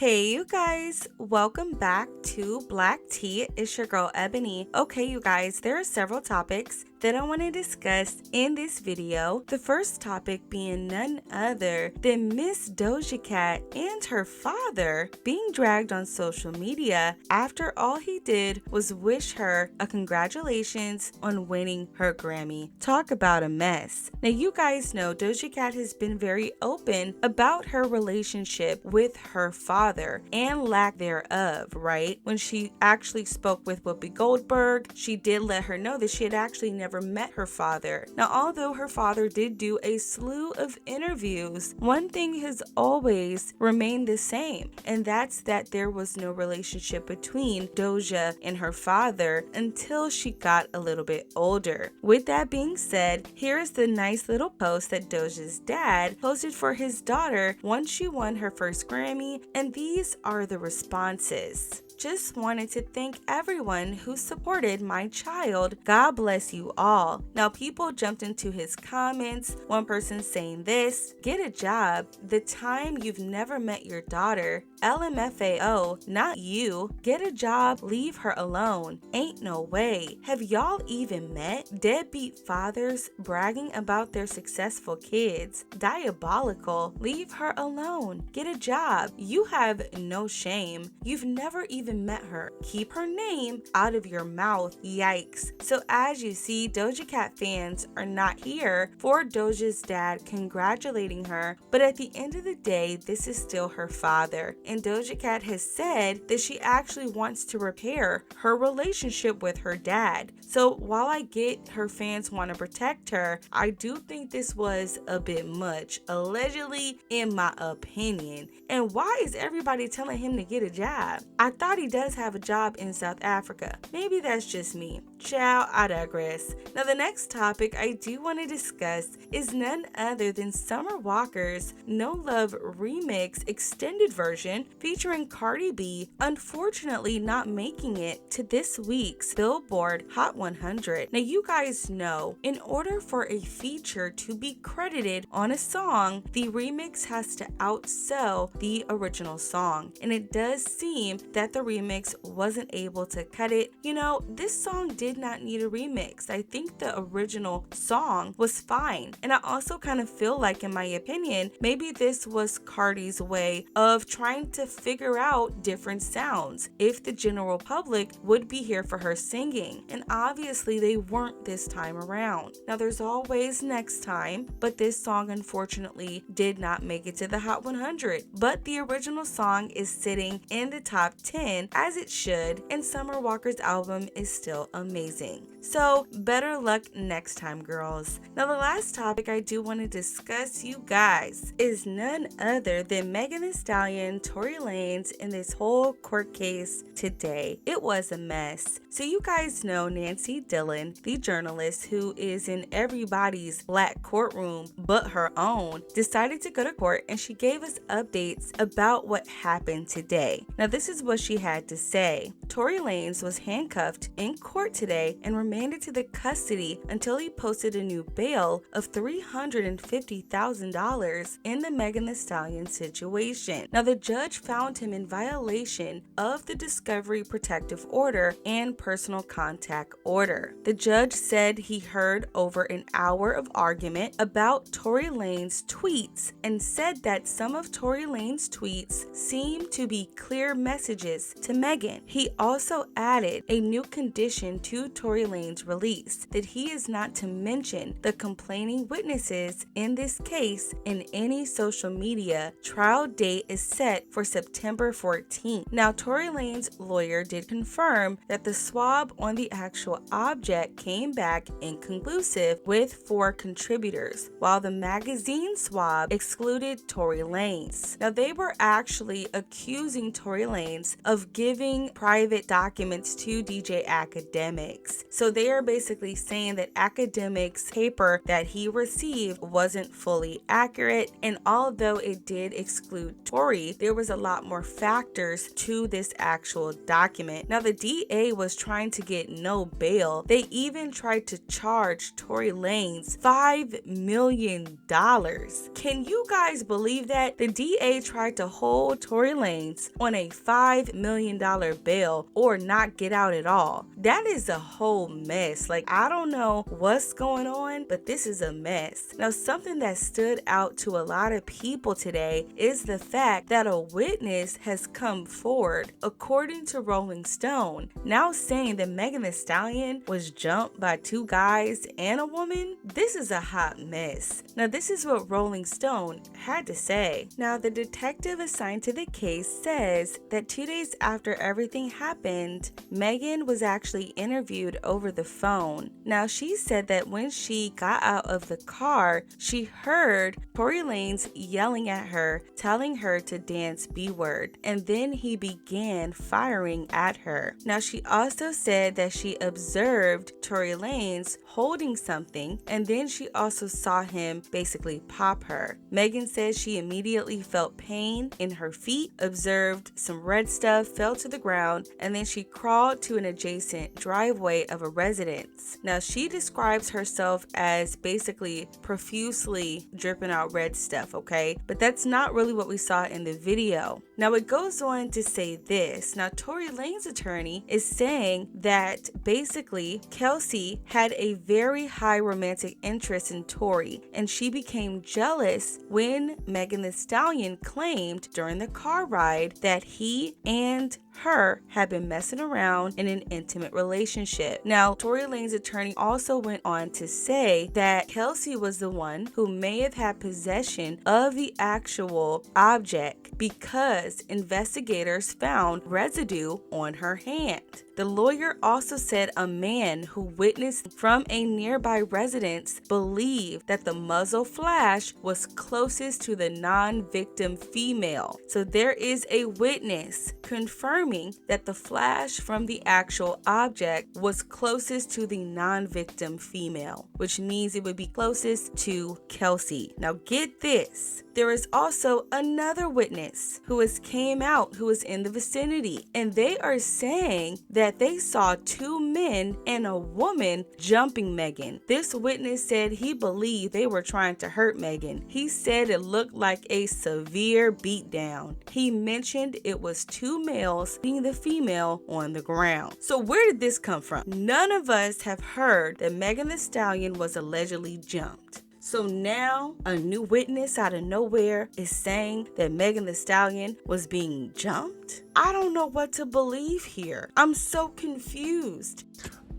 Hey you guys, welcome back to Black Tea. It's your girl Ebony. Okay you guys, there are several topics that I want to discuss in this video. The first topic being none other than Miss Doja Cat and her father being dragged on social media after all he did was wish her a congratulations on winning her Grammy. Talk about a mess. Now you guys know Doja Cat has been very open about her relationship with her father and lack thereof, right? When she actually spoke with Whoopi Goldberg, she did let her know that she had actually never met her father. Now, although her father did do a slew of interviews, one thing has always remained the same, and that's that there was no relationship between Doja and her father until she got a little bit older. With that being said, here's the nice little post that Doja's dad posted for his daughter once she won her first Grammy, and these are the responses. Just wanted to thank everyone who supported my child. God bless you all. Now, people jumped into his comments. One person saying this: get a job. The time you've never met your daughter. LMFAO, not you. Get a job, leave her alone. Ain't no way. Have y'all even met? Deadbeat fathers bragging about their successful kids. Diabolical. Leave her alone. Get a job. You have no shame. You've never even met her. Keep her name out of your mouth. Yikes. So as you see, Doja Cat fans are not here for Doja's dad congratulating her, but at the end of the day, this is still her father. And Doja Cat has said that she actually wants to repair her relationship with her dad. So while I get her fans want to protect her, I do think this was a bit much, allegedly, in my opinion. And why is everybody telling him to get a job? I thought he does have a job in South Africa. Maybe that's just me. Ciao, I digress. Now the next topic I do want to discuss is none other than Summer Walker's No Love remix extended version featuring Cardi B, unfortunately not making it to this week's Billboard Hot 100. Now you guys know, in order for a feature to be credited on a song, the remix has to outsell the original song, and it does seem that the remix wasn't able to cut it. You know, this song did not need a remix. I think the original song was fine, and I also kind of feel like, in my opinion, maybe this was Cardi's way of trying to figure out different sounds if the general public would be here for her singing, and obviously they weren't this time around. Now there's always next time, but this song unfortunately did not make it to the Hot 100, but the original song is sitting in the top 10 as it should, and Summer Walker's album is still amazing. So better luck next time, girls. Now the last topic I do want to discuss, you guys, is none other than Megan Thee Stallion, Tory Lanez, in this whole court case today. It was a mess. So you guys know Nancy Dillon, the journalist who is in everybody's black courtroom but her own, decided to go to court, and she gave us updates about what happened today. Now this is what she had to say. Tory Lanez was handcuffed in court today and remanded to the custody until he posted a new bail of $350,000 in the Megan Thee Stallion situation. Now the judge found him in violation of the discovery protective order and personal contact order. The judge said he heard over an hour of argument about Tory Lanez's tweets and said that some of Tory Lanez's tweets seemed to be clear messages to Megan. He also added a new condition to Tory Lanez's release, that he is not to mention the complaining witnesses in this case in any social media. Trial date is set for September 14th. Now, Tory Lanez's lawyer did confirm that the swab on the actual object came back inconclusive with 4 contributors, while the magazine swab excluded Tory Lanez. Now, they were actually accusing Tory Lanez of of giving private documents to DJ Academics. So they are basically saying that Academics' paper that he received wasn't fully accurate, and although it did exclude Tory, there was a lot more factors to this actual document. Now the DA was trying to get no bail. They even tried to charge Tory Lanez $5 million. Can you guys believe that? The DA tried to hold Tory Lanez on a $5 million bail or not get out at all. That is a whole mess. Like, I don't know what's going on, but this is a mess. Now, something that stood out to a lot of people today is the fact that a witness has come forward, according to Rolling Stone, now saying that Megan Thee Stallion was jumped by two guys and a woman. This is a hot mess. Now, this is what Rolling Stone had to say. Now, the detective assigned to the case says that 2 days after everything happened, Megan was actually interviewed over the phone. Now, she said that when she got out of the car, she heard Tory Lanez yelling at her, telling her to dance B-word, and then he began firing at her. Now, she also said that she observed Tory Lanez holding something, and then she also saw him basically pop her. Megan says she immediately felt pain in her feet, observed some red stuff, fell to the ground, and then she crawled to an adjacent driveway of a residence. Now, she describes herself as basically profusely dripping out red stuff, okay? But that's not really what we saw in the video. Now, it goes on to say this. Now, Tory Lanez's attorney is saying that basically Kelsey had a very high romantic interest in Tory, and she became jealous when Megan Thee Stallion claimed during the car ride that he and her had been messing around in an intimate relationship. Now, Tory Lanez's attorney also went on to say that Kelsey was the one who may have had possession of the actual object because investigators found residue on her hand. The lawyer also said a man who witnessed from a nearby residence believed that the muzzle flash was closest to the non-victim female. So there is a witness confirming that the flash from the actual object was closest to the non-victim female, which means it would be closest to Kelsey. Now get this. There is also another witness who came out who was in the vicinity, and they are saying that they saw two men and a woman jumping Megan. This witness said he believed they were trying to hurt Megan. He said it looked like a severe beatdown. He mentioned it was two males beating the female on the ground. So where did this come from? None of us have heard that Megan Thee Stallion was allegedly jumped. So now a new witness out of nowhere is saying that Megan Thee Stallion was being jumped? I don't know what to believe here. I'm so confused.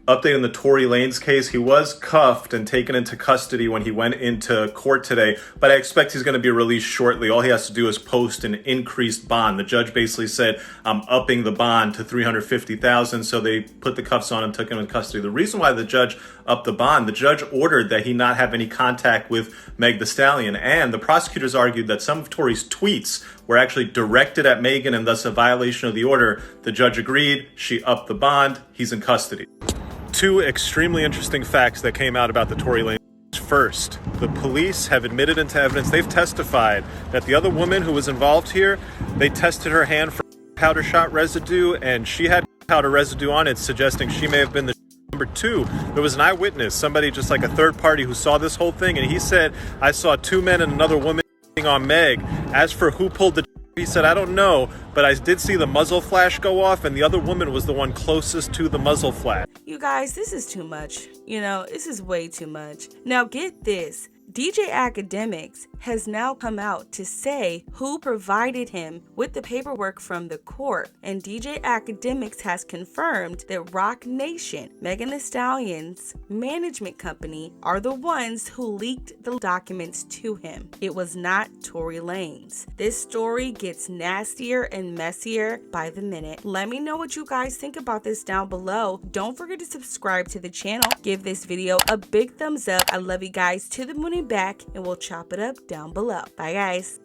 Update on the Tory Lanez case. He was cuffed and taken into custody when he went into court today, but I expect he's going to be released shortly. All he has to do is post an increased bond. The judge basically said, I'm upping the bond to $350,000, so they put the cuffs on him, took him in custody. The reason why the judge upped the bond, the judge ordered that he not have any contact with Meg Thee Stallion, and the prosecutors argued that some of Tory's tweets were actually directed at Megan and thus a violation of the order. The judge agreed, she upped the bond, he's in custody. Two extremely interesting facts that came out about the Tory Lanez. First, the police have admitted into evidence, they've testified that the other woman who was involved here, they tested her hand for powder shot residue, and she had powder residue on it, suggesting she may have been the number two. There was an eyewitness, somebody just like a third party who saw this whole thing, and he said, I saw two men and another woman on Meg. As for who pulled the he said, I don't know, but I did see the muzzle flash go off, and the other woman was the one closest to the muzzle flash. You guys, this is too much. This is way too much. Now get this. DJ Academics has now come out to say who provided him with the paperwork from the court, and DJ Academics has confirmed that Roc Nation, Megan Thee Stallion's management company, are the ones who leaked the documents to him. It was not Tory Lanez. This story gets nastier and messier by the minute. Let me know what you guys think about this down below. Don't forget to subscribe to the channel. Give this video a big thumbs up. I love you guys to the moon and back, and we'll chop it up down below. Bye guys.